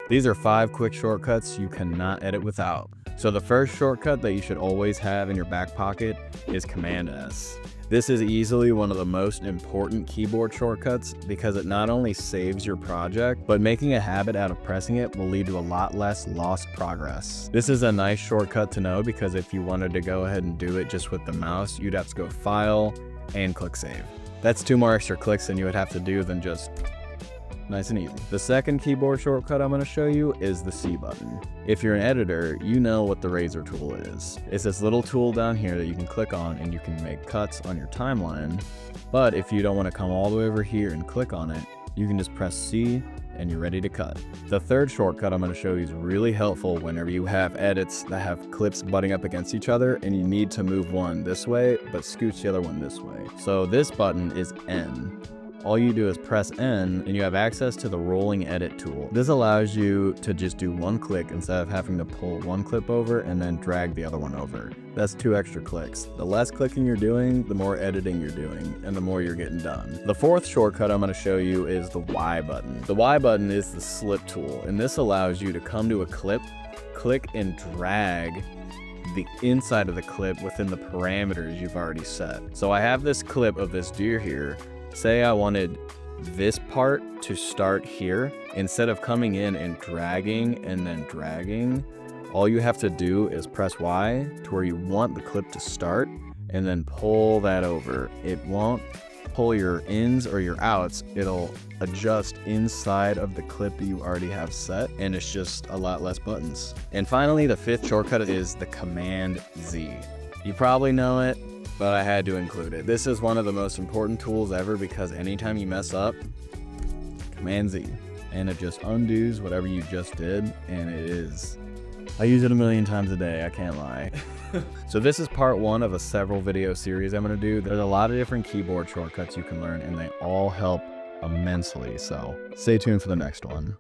These are 5 quick shortcuts you cannot edit without. So the first shortcut that you should always have in your back pocket is Command S. This is easily one of the most important keyboard shortcuts because it not only saves your project, but making a habit out of pressing it will lead to a lot less lost progress. This is a nice shortcut to know because if you wanted to go ahead and do it just with the mouse, you'd have to go File and click Save. That's 2 more extra clicks than you would have to do than just nice and easy. The second keyboard shortcut I'm going to show you is the C button. If you're an editor, you know what the razor tool is. It's this little tool down here that you can click on and you can make cuts on your timeline. But if you don't want to come all the way over here and click on it, you can just press C and you're ready to cut. The third shortcut I'm going to show you is really helpful whenever you have edits that have clips butting up against each other and you need to move one this way, but scooch the other one this way. So this button is N. All you do is press N and you have access to the rolling edit tool. This allows you to just do 1 click instead of having to pull 1 clip over and then drag the other one over. That's 2 extra clicks. The less clicking you're doing, the more editing you're doing, and the more you're getting done. The fourth shortcut I'm going to show you is the Y button. The Y button is the slip tool, and this allows you to come to a clip, click and drag the inside of the clip within the parameters you've already set. So I have this clip of this deer here. Say I wanted this part to start here. Instead of coming in and dragging and then dragging, all you have to do is press Y to where you want the clip to start and then pull that over. It won't pull your ins or your outs. It'll adjust inside of the clip that you already have set, and it's just a lot less buttons. And finally, the fifth shortcut is the Command Z. You probably know it, but I had to include it. This is one of the most important tools ever because anytime you mess up, Command Z, and it just undoes whatever you just did, and it is, I use it a million times a day, I can't lie. So this is part 1 of a several video series I'm gonna do. There's a lot of different keyboard shortcuts you can learn, and they all help immensely, so stay tuned for the next one.